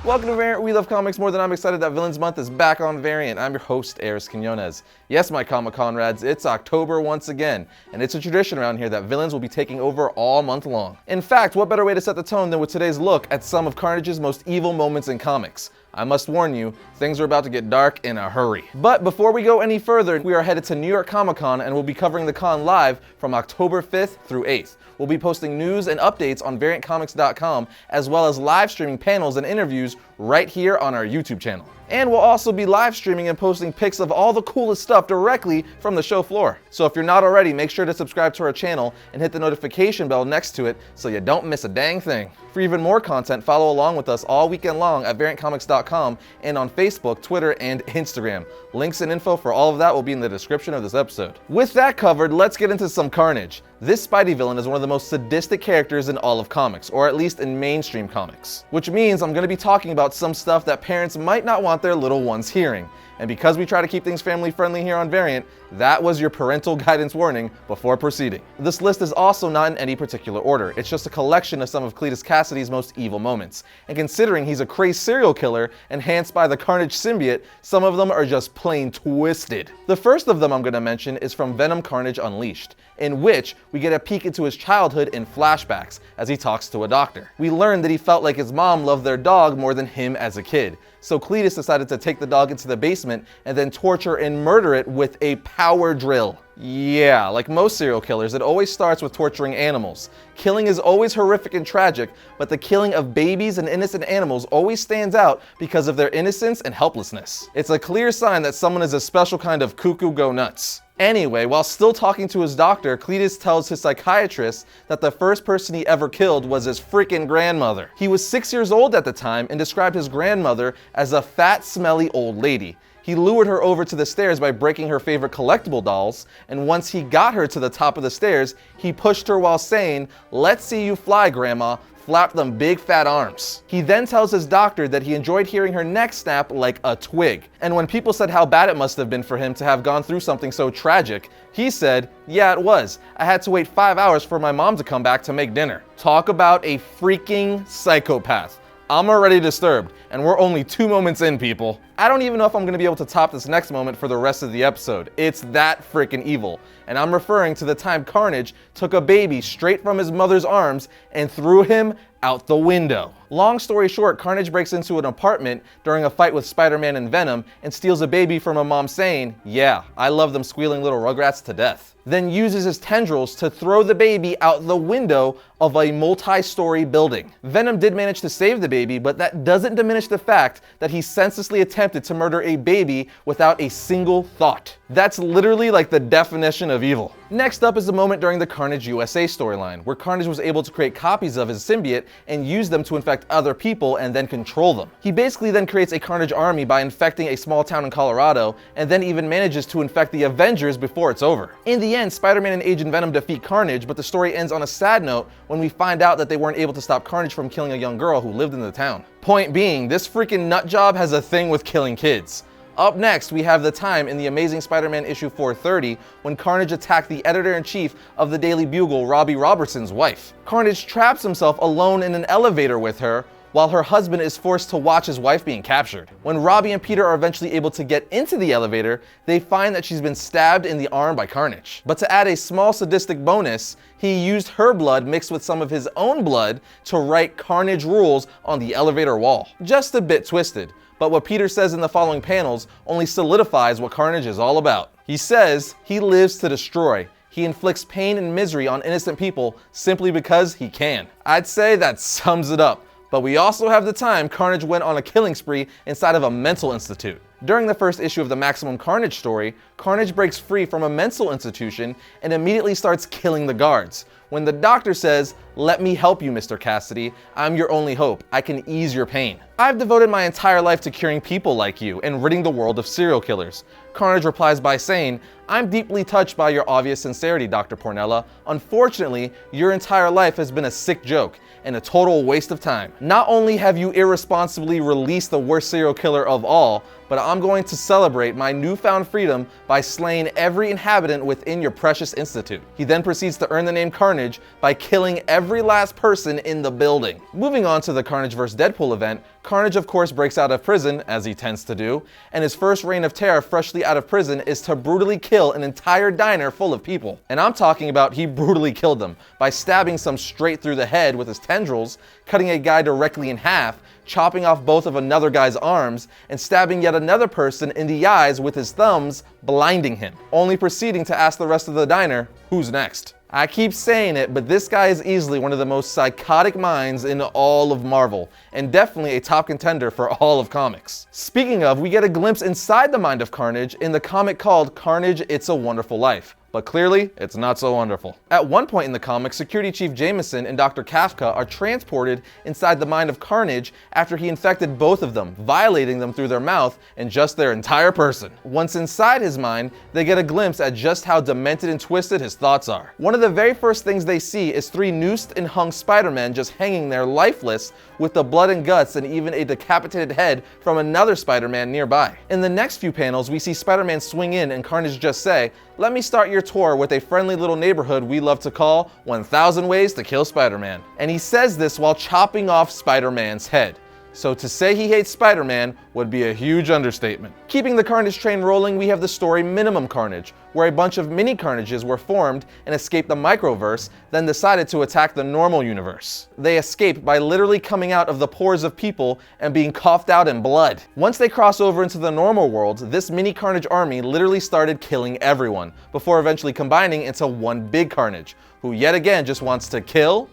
Welcome to Variant. We love comics more than I'm excited that Villains Month is back on Variant. I'm your host, Arris. Yes, my comic conrads, it's October once again, and it's a tradition around here that villains will be taking over all month long. In fact, what better way to set the tone than with today's look at some of Carnage's most evil moments in comics? I must warn you, things are about to get dark in a hurry. But before we go any further, we are headed to New York Comic Con and we'll be covering the con live from October 5th through 8th. We'll be posting news and updates on VariantComics.com, as well as live streaming panels and interviews right here on our YouTube channel. And we'll also be live streaming and posting pics of all the coolest stuff directly from the show floor. So if you're not already, make sure to subscribe to our channel and hit the notification bell next to it so you don't miss a dang thing. For even more content, follow along with us all weekend long at VariantComics.com and on Facebook, Twitter, and Instagram. Links and info for all of that will be in the description of this episode. With that covered, let's get into some Carnage. This Spidey villain is one of the most sadistic characters in all of comics, or at least in mainstream comics. Which means I'm going to be talking about some stuff that parents might not want their little ones hearing. And because we try to keep things family friendly here on Variant, that was your parental guidance warning before proceeding. This list is also not in any particular order. It's just a collection of some of Cletus Cassidy's most evil moments. And considering he's a crazed serial killer enhanced by the Carnage symbiote, some of them are just plain twisted. The first of them I'm going to mention is from Venom Carnage Unleashed, in which we get a peek into his childhood in flashbacks as he talks to a doctor. We learn that he felt like his mom loved their dog more than him as a kid. So Cletus decided to take the dog into the basement and then torture and murder it with a power drill. Yeah, like most serial killers, it always starts with torturing animals. Killing is always horrific and tragic, but the killing of babies and innocent animals always stands out because of their innocence and helplessness. It's a clear sign that someone is a special kind of cuckoo go nuts. Anyway, while still talking to his doctor, Cletus tells his psychiatrist that the first person he ever killed was his freaking grandmother. He was 6 years old at the time and described his grandmother as a fat, smelly old lady. He lured her over to the stairs by breaking her favorite collectible dolls, and once he got her to the top of the stairs, he pushed her while saying, "Let's see you fly, Grandma. Flap them big fat arms." He then tells his doctor that he enjoyed hearing her neck snap like a twig. And when people said how bad it must have been for him to have gone through something so tragic, he said, "Yeah, it was. I had to wait 5 hours for my mom to come back to make dinner." Talk about a freaking psychopath. I'm already disturbed, and we're only 2 moments in, people. I don't even know if I'm gonna be able to top this next moment for the rest of the episode. It's that freaking evil. And I'm referring to the time Carnage took a baby straight from his mother's arms and threw him out the window. Long story short, Carnage breaks into an apartment during a fight with Spider-Man and Venom and steals a baby from a mom saying, "Yeah, I love them squealing little rugrats to death." Then uses his tendrils to throw the baby out the window of a multi-story building. Venom did manage to save the baby, but that doesn't diminish the fact that he senselessly attempted to murder a baby without a single thought. That's literally like the definition of evil. Next up is the moment during the Carnage USA storyline, where Carnage was able to create copies of his symbiote and use them to infect other people and then control them. He basically then creates a Carnage army by infecting a small town in Colorado, and then even manages to infect the Avengers before it's over. In the end, Spider-Man and Agent Venom defeat Carnage, but the story ends on a sad note when we find out that they weren't able to stop Carnage from killing a young girl who lived in the town. Point being, this freaking nutjob has a thing with killing kids. Up next, we have the time in the Amazing Spider-Man issue 430 when Carnage attacked the editor-in-chief of the Daily Bugle, Robbie Robertson's wife. Carnage traps himself alone in an elevator with her, while her husband is forced to watch his wife being captured. When Robbie and Peter are eventually able to get into the elevator, they find that she's been stabbed in the arm by Carnage. But to add a small sadistic bonus, he used her blood mixed with some of his own blood to write Carnage rules on the elevator wall. Just a bit twisted, but what Peter says in the following panels only solidifies what Carnage is all about. He says he lives to destroy. He inflicts pain and misery on innocent people simply because he can. I'd say that sums it up. But we also have the time Carnage went on a killing spree inside of a mental institute. During the first issue of the Maximum Carnage story, Carnage breaks free from a mental institution and immediately starts killing the guards. When the doctor says, "Let me help you, Mr. Cassidy. I'm your only hope. I can ease your pain. I've devoted my entire life to curing people like you and ridding the world of serial killers." Carnage replies by saying, "I'm deeply touched by your obvious sincerity, Dr. Pornella. Unfortunately, your entire life has been a sick joke and a total waste of time. Not only have you irresponsibly released the worst serial killer of all, but I'm going to celebrate my newfound freedom by slaying every inhabitant within your precious institute." He then proceeds to earn the name Carnage Carnage by killing every last person in the building. Moving on to the Carnage vs. Deadpool event, Carnage of course breaks out of prison, as he tends to do, and his first reign of terror freshly out of prison is to brutally kill an entire diner full of people. And I'm talking about he brutally killed them by stabbing some straight through the head with his tendrils, cutting a guy directly in half, chopping off both of another guy's arms, and stabbing yet another person in the eyes with his thumbs, blinding him, only proceeding to ask the rest of the diner, who's next? I keep saying it, but this guy is easily one of the most psychotic minds in all of Marvel, and definitely a top contender for all of comics. Speaking of, we get a glimpse inside the mind of Carnage in the comic called Carnage, It's a Wonderful Life. But clearly, it's not so wonderful. At one point in the comic, Security Chief Jameson and Dr. Kafka are transported inside the mind of Carnage after he infected both of them, violating them through their mouth and just their entire person. Once inside his mind, they get a glimpse at just how demented and twisted his thoughts are. One of the very first things they see is 3 noosed and hung Spider-Men just hanging there lifeless with the blood and guts and even a decapitated head from another Spider-Man nearby. In the next few panels, we see Spider-Man swing in and Carnage just say, "Let me start your tour with a friendly little neighborhood we love to call 1000 Ways to Kill Spider-Man." And he says this while chopping off Spider-Man's head. So to say he hates Spider-Man would be a huge understatement. Keeping the Carnage train rolling, we have the story Minimum Carnage, where a bunch of mini Carnages were formed and escaped the microverse, then decided to attack the normal universe. They escape by literally coming out of the pores of people and being coughed out in blood. Once they cross over into the normal world, this mini Carnage army literally started killing everyone, before eventually combining into one big Carnage, who yet again just wants to kill,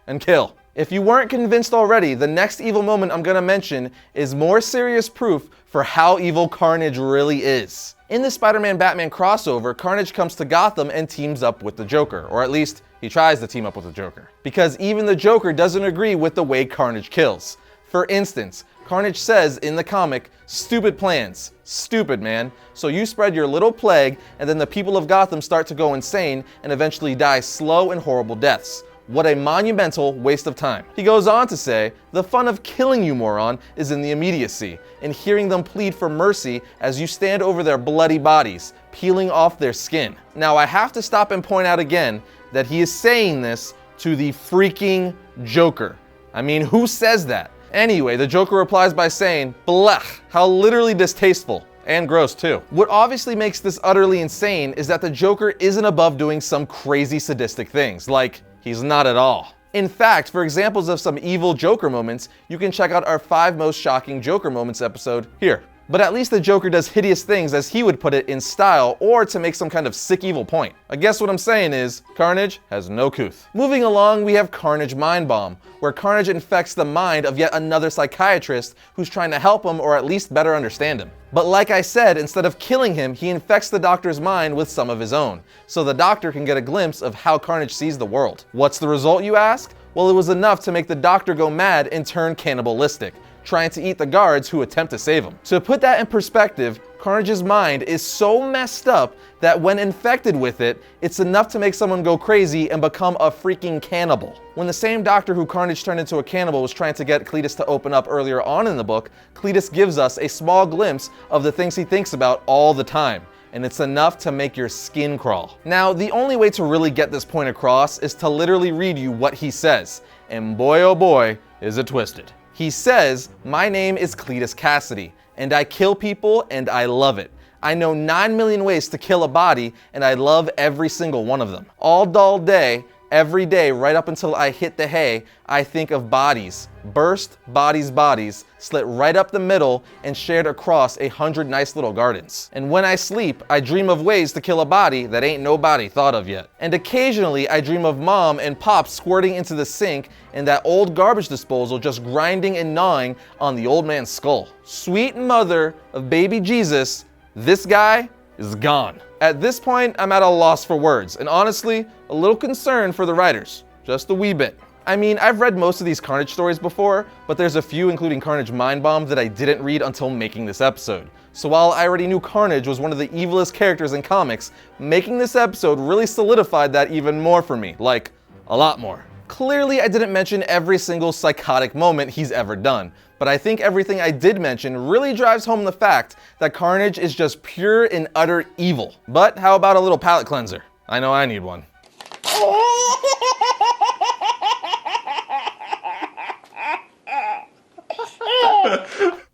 and kill. If you weren't convinced already, the next evil moment I'm gonna mention is more serious proof for how evil Carnage really is. In the Spider-Man-Batman crossover, Carnage comes to Gotham and teams up with the Joker, or at least he tries to team up with the Joker, because even the Joker doesn't agree with the way Carnage kills. For instance, Carnage says in the comic, "Stupid plans. Stupid, man. So you spread your little plague and then the people of Gotham start to go insane and eventually die slow and horrible deaths. What a monumental waste of time." He goes on to say, "The fun of killing you, moron, is in the immediacy, in hearing them plead for mercy as you stand over their bloody bodies, peeling off their skin." Now I have to stop and point out again that he is saying this to the freaking Joker. I mean, who says that? Anyway, the Joker replies by saying, "Blech, how literally distasteful." And gross too. What obviously makes this utterly insane is that the Joker isn't above doing some crazy sadistic things, like, he's not at all. In fact, for examples of some evil Joker moments, you can check out our 5 most shocking Joker moments episode here. But at least the Joker does hideous things, as he would put it, in style or to make some kind of sick evil point. I guess what I'm saying is, Carnage has no couth. Moving along, we have Carnage Mind Bomb, where Carnage infects the mind of yet another psychiatrist who's trying to help him or at least better understand him. But like I said, instead of killing him, he infects the doctor's mind with some of his own, so the doctor can get a glimpse of how Carnage sees the world. What's the result, you ask? Well, it was enough to make the doctor go mad and turn cannibalistic, trying to eat the guards who attempt to save him. To put that in perspective, Carnage's mind is so messed up that when infected with it, it's enough to make someone go crazy and become a freaking cannibal. When the same doctor who Carnage turned into a cannibal was trying to get Cletus to open up earlier on in the book, Cletus gives us a small glimpse of the things he thinks about all the time, and it's enough to make your skin crawl. Now, the only way to really get this point across is to literally read you what he says, and boy oh boy, is it twisted. He says, "My name is Cletus Cassidy, and I kill people and I love it. I know 9 million ways to kill a body, and I love every single one of them. All dull day, every day, right up until I hit the hay, I think of bodies. Burst, bodies, slit right up the middle and shared across 100 nice little gardens. And when I sleep, I dream of ways to kill a body that ain't nobody thought of yet. And occasionally I dream of mom and pop squirting into the sink and that old garbage disposal just grinding and gnawing on the old man's skull. Sweet mother of baby Jesus, this guy is gone." At this point, I'm at a loss for words, and honestly, a little concerned for the writers. Just a wee bit. I mean, I've read most of these Carnage stories before, but there's a few, including Carnage Mind Bomb, that I didn't read until making this episode. So while I already knew Carnage was one of the evilest characters in comics, making this episode really solidified that even more for me. Like, a lot more. Clearly, I didn't mention every single psychotic moment he's ever done, but I think everything I did mention really drives home the fact that Carnage is just pure and utter evil. But how about a little palate cleanser? I know I need one.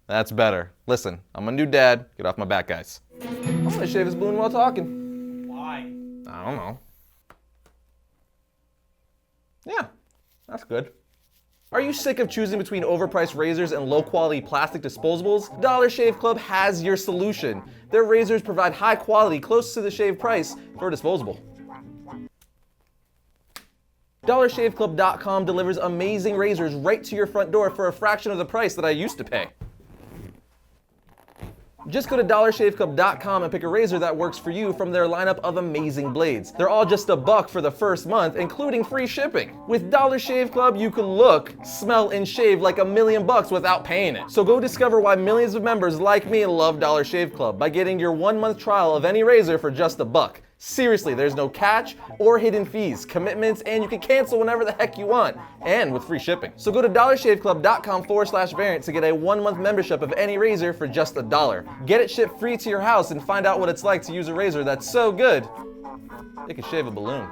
That's better. Listen, I'm a new dad. Get off my back, guys. I'm gonna shave his balloon while talking. Why? I don't know. Yeah, that's good. Are you sick of choosing between overpriced razors and low-quality plastic disposables? Dollar Shave Club has your solution. Their razors provide high quality, close to the shave price for a disposable. DollarShaveClub.com delivers amazing razors right to your front door for a fraction of the price that I used to pay. Just go to DollarShaveClub.com and pick a razor that works for you from their lineup of amazing blades. They're all just $1 for the first month, including free shipping. With Dollar Shave Club, you can look, smell, and shave like $1 million without paying it. So go discover why millions of members like me love Dollar Shave Club by getting your 1-month trial of any razor for just $1. Seriously, there's no catch or hidden fees, commitments, and you can cancel whenever the heck you want, and with free shipping. So go to dollarshaveclub.com/variant to get a 1-month membership of any razor for just $1. Get it shipped free to your house and find out what it's like to use a razor that's so good, it can shave a balloon.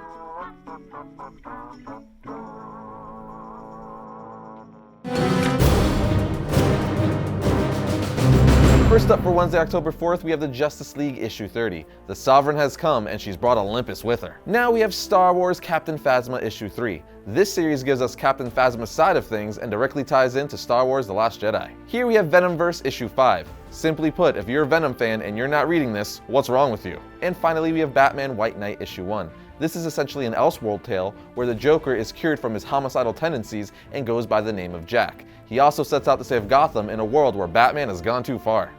First up for Wednesday, October 4th, we have the Justice League issue 30. The Sovereign has come and she's brought Olympus with her. Now we have Star Wars Captain Phasma issue 3. This series gives us Captain Phasma's side of things and directly ties into Star Wars The Last Jedi. Here we have Venomverse issue 5. Simply put, if you're a Venom fan and you're not reading this, what's wrong with you? And finally we have Batman White Knight issue 1. This is essentially an Elseworld tale where the Joker is cured from his homicidal tendencies and goes by the name of Jack. He also sets out to save Gotham in a world where Batman has gone too far.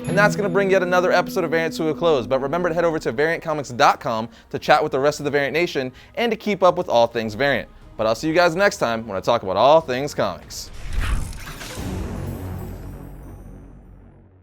And that's going to bring yet another episode of Variant to a close, but remember to head over to VariantComics.com to chat with the rest of the Variant Nation and to keep up with all things Variant. But I'll see you guys next time when I talk about all things comics.